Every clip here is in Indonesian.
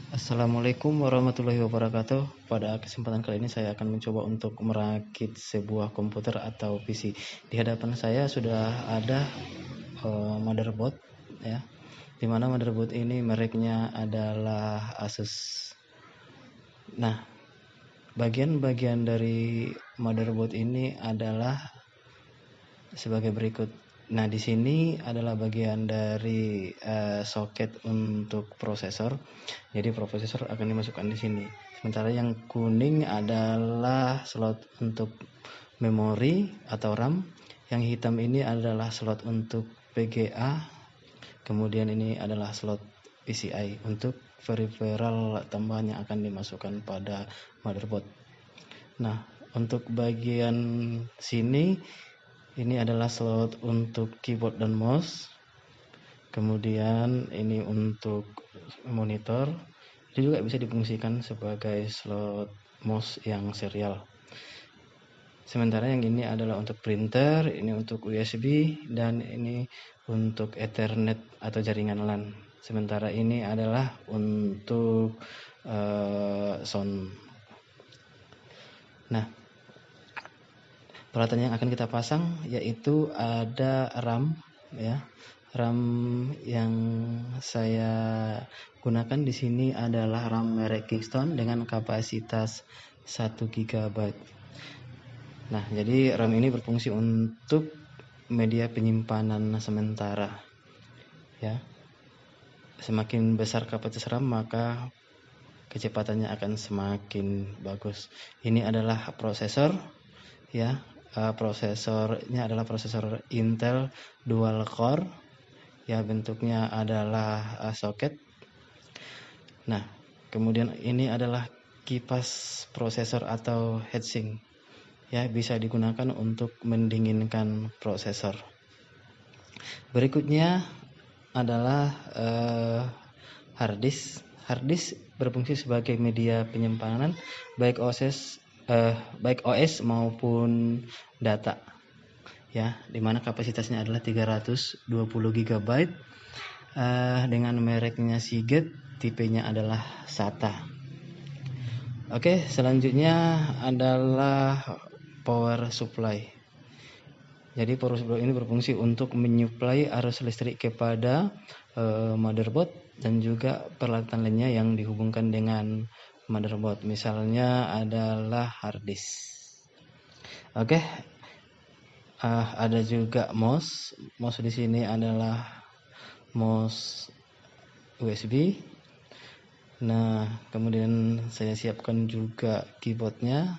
Assalamualaikum warahmatullahi wabarakatuh. Pada kesempatan kali ini saya akan mencoba untuk merakit sebuah komputer atau PC. Di hadapan saya sudah ada motherboard, ya. Di mana motherboard ini mereknya adalah Asus. Nah, bagian-bagian dari motherboard ini adalah sebagai berikut. Nah, di sini adalah bagian dari soket untuk prosesor. Jadi prosesor akan dimasukkan di sini. Sementara yang kuning adalah slot untuk memori atau RAM. Yang hitam ini adalah slot untuk VGA. Kemudian ini adalah slot PCI untuk peripheral tambahan yang akan dimasukkan pada motherboard. Nah, untuk bagian sini ini adalah slot untuk keyboard dan mouse. Kemudian ini untuk monitor. Ini juga bisa difungsikan sebagai slot mouse yang serial. Sementara yang ini adalah untuk printer, ini untuk USB, dan ini untuk Ethernet atau jaringan LAN. Sementara ini adalah untuk sound. Nah, peralatan yang akan kita pasang yaitu ada RAM, ya. RAM yang saya gunakan di sini adalah RAM merek Kingston dengan kapasitas 1 GB. Nah, jadi RAM ini berfungsi untuk media penyimpanan sementara, ya. Semakin besar kapasitas RAM maka kecepatannya akan semakin bagus. Ini adalah prosesor, ya. Prosesornya adalah prosesor Intel dual core, ya. Bentuknya adalah soket. Nah, kemudian ini adalah kipas prosesor atau heatsink, ya, bisa digunakan untuk mendinginkan prosesor. Berikutnya adalah hard disk. Hard disk berfungsi sebagai media penyimpanan baik OS maupun data, ya, dimana kapasitasnya adalah 320 GB dengan mereknya Seagate, tipenya adalah SATA. Oke, selanjutnya adalah power supply. Jadi power supply ini berfungsi untuk menyuplai arus listrik kepada motherboard dan juga peralatan lainnya yang dihubungkan dengan motherboard. Misalnya adalah hard disk. Oke, ada juga mouse. Mouse di sini adalah mouse USB. Nah, kemudian saya siapkan juga keyboardnya.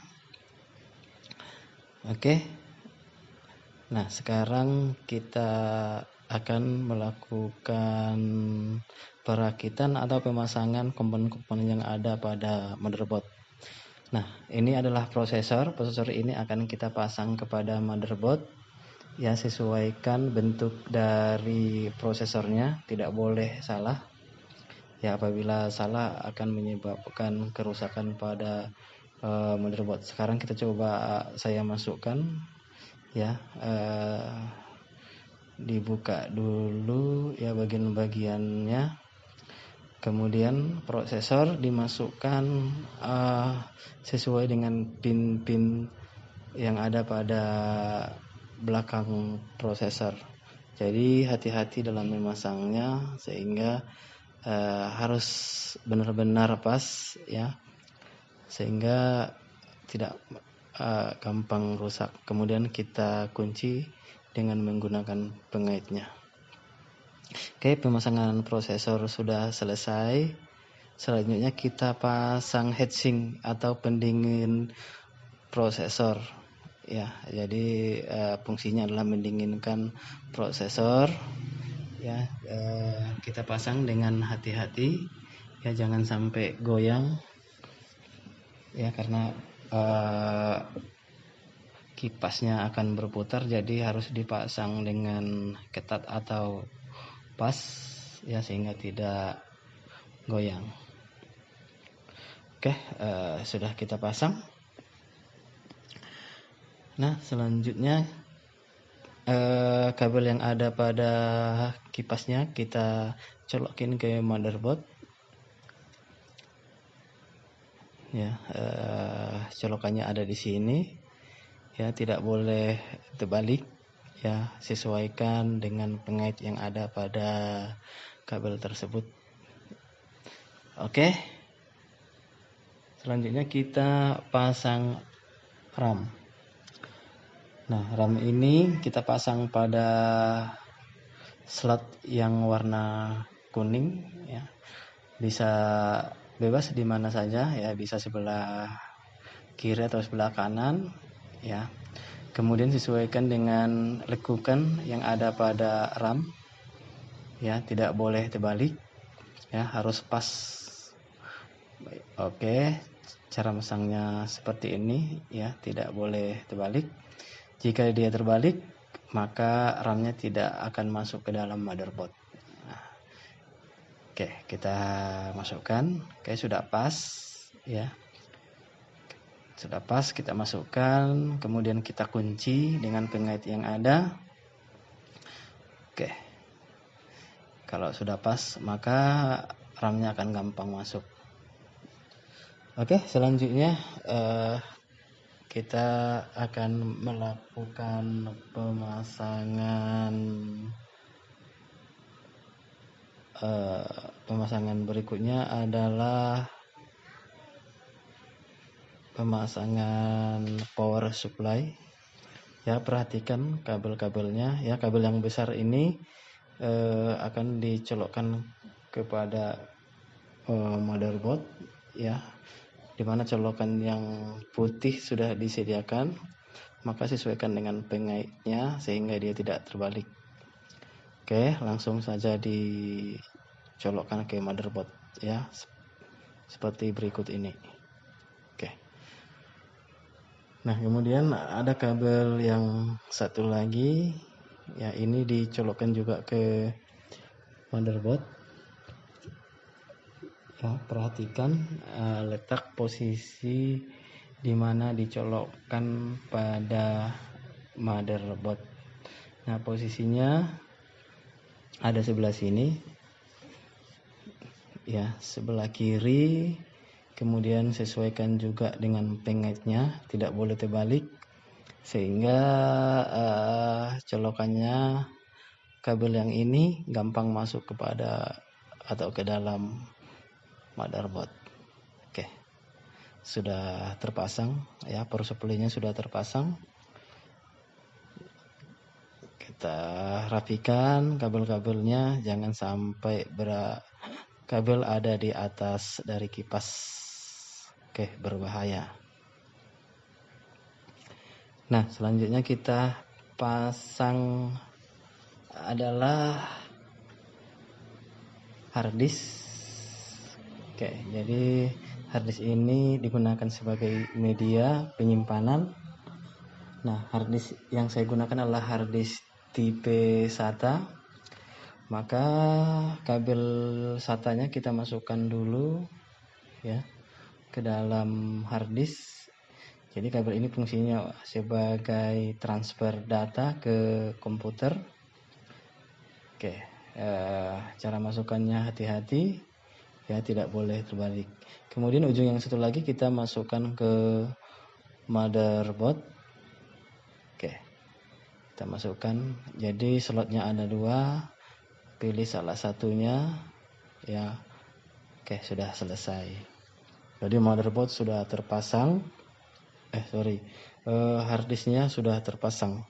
Oke. Nah, sekarang kita akan melakukan perakitan atau pemasangan komponen-komponen yang ada pada motherboard. Nah, ini adalah prosesor. Prosesor ini akan kita pasang kepada motherboard. Ya, sesuaikan bentuk dari prosesornya, tidak boleh salah. Ya, apabila salah akan menyebabkan kerusakan pada motherboard. Sekarang kita coba saya masukkan, ya. Dibuka dulu, ya, bagian-bagiannya. Kemudian prosesor dimasukkan sesuai dengan pin-pin yang ada pada belakang prosesor. Jadi hati-hati dalam memasangnya sehingga harus benar-benar pas, ya, sehingga tidak gampang rusak. Kemudian kita kunci dengan menggunakan pengaitnya. Oke, pemasangan prosesor sudah selesai. Selanjutnya kita pasang heatsink atau pendingin prosesor, ya. Jadi fungsinya adalah mendinginkan prosesor, ya. Kita pasang dengan hati-hati, ya, jangan sampai goyang, ya, karena kipasnya akan berputar, jadi harus dipasang dengan ketat atau pas, ya, sehingga tidak goyang. Oke, sudah kita pasang. Nah, selanjutnya kabel yang ada pada kipasnya kita colokin ke motherboard. ya. Colokannya ada di sini, ya, tidak boleh terbalik, ya. Sesuaikan dengan pengait yang ada pada kabel tersebut. Oke, selanjutnya kita pasang RAM. Nah, RAM ini kita pasang pada slot yang warna kuning, ya. Bisa bebas di mana saja, ya, bisa sebelah kiri atau sebelah kanan, ya. Kemudian sesuaikan dengan lekukan yang ada pada RAM, ya, tidak boleh terbalik, ya, harus pas. Oke, cara masangnya seperti ini, ya, tidak boleh terbalik. Jika dia terbalik, maka RAM-nya tidak akan masuk ke dalam motherboard. Nah, oke, kita masukkan. Oke, sudah pas, ya. Sudah pas, kita masukkan, kemudian kita kunci dengan pengait yang ada. Oke, kalau sudah pas, maka RAM-nya akan gampang masuk. Oke, selanjutnya kita akan melakukan pemasangan berikutnya adalah pemasangan power supply. Ya, perhatikan kabel-kabelnya, ya. Kabel yang besar ini akan dicolokkan kepada motherboard, ya. Dimana colokan yang putih sudah disediakan, maka sesuaikan dengan pengaitnya sehingga dia tidak terbalik. Oke, langsung saja dicolokkan ke motherboard, ya, seperti berikut ini. Oke. Nah, kemudian ada kabel yang satu lagi, ya, ini dicolokkan juga ke motherboard. Ya, perhatikan letak posisi di mana dicolokkan pada motherboard. Nah, posisinya ada sebelah sini, ya, sebelah kiri. Kemudian sesuaikan juga dengan pengaitnya, tidak boleh terbalik, sehingga colokannya kabel yang ini gampang masuk kepada atau ke dalam motherboard. Oke, sudah terpasang, ya, power supply-nya sudah terpasang. Kita rapikan kabel-kabelnya, jangan sampai kabel ada di atas dari kipas. Oke, berbahaya. Nah, selanjutnya kita pasang adalah harddisk. Oke, jadi harddisk ini digunakan sebagai media penyimpanan. Nah, harddisk yang saya gunakan adalah harddisk tipe SATA. Maka kabel SATA-nya kita masukkan dulu, ya, ke dalam harddisk. Jadi kabel ini fungsinya sebagai transfer data ke komputer. Oke, cara masukkannya hati-hati, ya, tidak boleh terbalik. Kemudian ujung yang satu lagi kita masukkan ke motherboard. Oke, kita masukkan. Jadi slotnya ada 2, pilih salah satunya, ya. Oke, sudah selesai. Jadi motherboard sudah terpasang. Harddisknya sudah terpasang.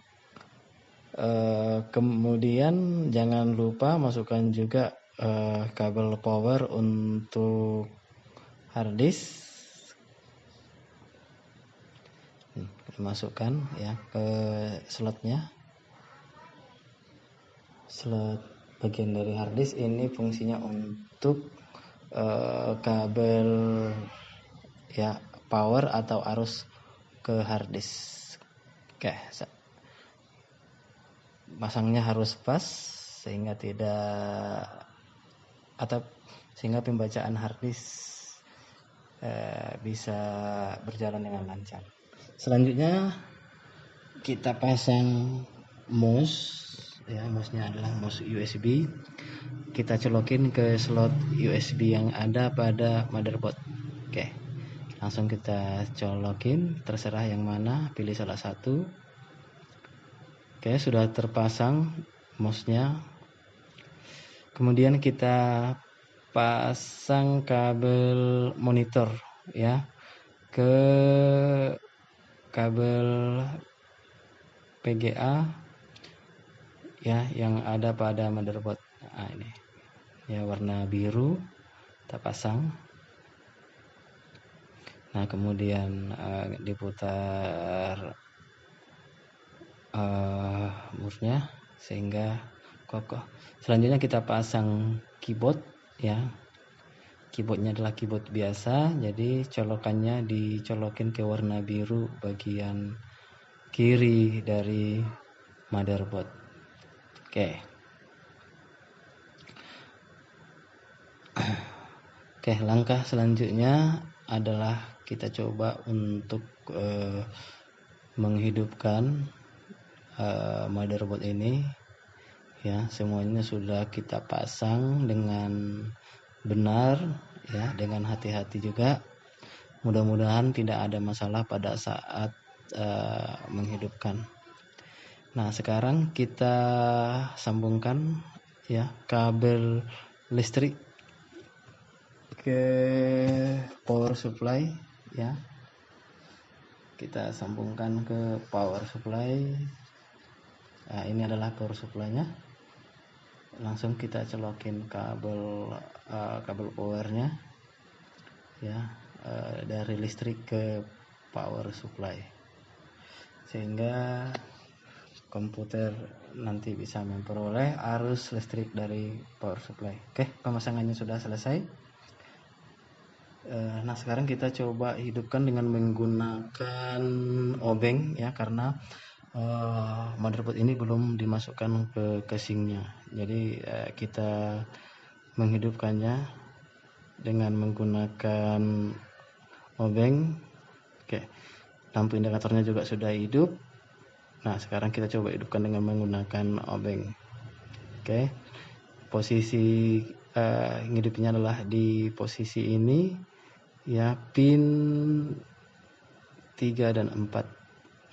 Kemudian jangan lupa masukkan juga kabel power untuk harddisk. Masukkan, ya, ke slotnya. Slot bagian dari harddisk ini fungsinya untuk kabel, ya, power atau arus ke harddisk. Oke, pasangnya harus pas sehingga sehingga pembacaan harddisk bisa berjalan dengan lancar. Selanjutnya kita pasang mouse, ya. Mouse-nya adalah mouse USB. Kita colokin ke slot USB yang ada pada motherboard. Oke, Langsung kita colokin, terserah yang mana, pilih salah satu. Oke, sudah terpasang mouse-nya. Kemudian kita pasang kabel monitor ya ke kabel PGA ya yang ada pada motherboard. Nah, ini ya warna biru kita pasang. Nah, kemudian diputar mouse-nya sehingga kokoh. Selanjutnya kita pasang keyboard ya. Keyboardnya adalah keyboard biasa, jadi colokannya dicolokin ke warna biru bagian kiri dari motherboard. Oke, langkah selanjutnya adalah kita coba untuk menghidupkan motherboard ini ya. Semuanya sudah kita pasang dengan benar ya, dengan hati-hati juga. Mudah-mudahan tidak ada masalah pada saat menghidupkan. Nah, sekarang kita sambungkan ya kabel listrik ke power supply ya. Kita sambungkan ke power supply. Nah, ini adalah power supply-nya. Langsung kita colokin kabel powernya ya, dari listrik ke power supply sehingga komputer nanti bisa memperoleh arus listrik dari power supply. Oke, pemasangannya sudah selesai. Nah, sekarang kita coba hidupkan dengan menggunakan obeng ya, karena motherboard ini belum dimasukkan ke casingnya. Jadi kita menghidupkannya dengan menggunakan obeng. Oke, lampu indikatornya juga sudah hidup. Nah, sekarang kita coba hidupkan dengan menggunakan obeng. Oke, posisi ngidupnya adalah di posisi ini ya, pin 3 dan 4.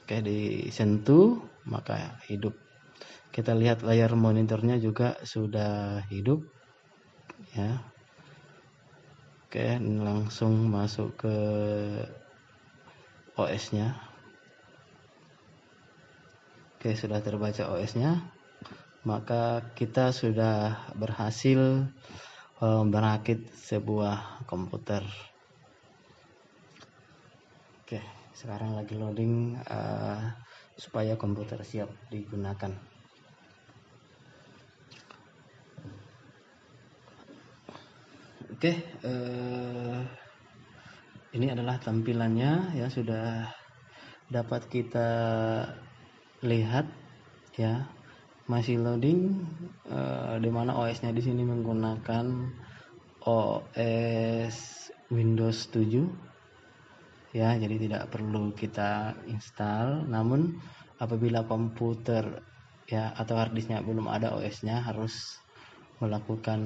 Oke, disentuh maka hidup. Kita lihat layar monitornya juga sudah hidup ya. Oke, langsung masuk ke OS-nya. Oke, sudah terbaca OS-nya, maka kita sudah berhasil merakit sebuah komputer. Oke, sekarang lagi loading supaya komputer siap digunakan. Oke, ini adalah tampilannya ya, sudah dapat kita lihat ya. Masih loading, di mana OS-nya di sini menggunakan OS Windows 7 ya, jadi tidak perlu kita install. Namun apabila komputer ya atau harddisknya belum ada OS-nya, harus melakukan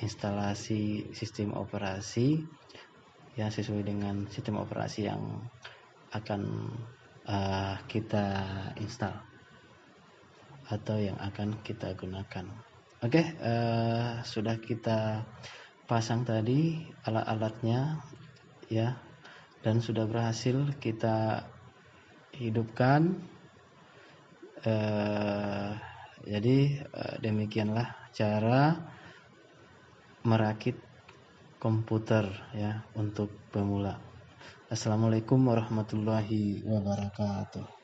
instalasi sistem operasi ya, sesuai dengan sistem operasi yang akan kita install atau yang akan kita gunakan. Oke, sudah kita pasang tadi alat-alatnya ya, dan sudah berhasil kita hidupkan. Jadi demikianlah cara merakit komputer ya untuk pemula. Assalamualaikum warahmatullahi wabarakatuh.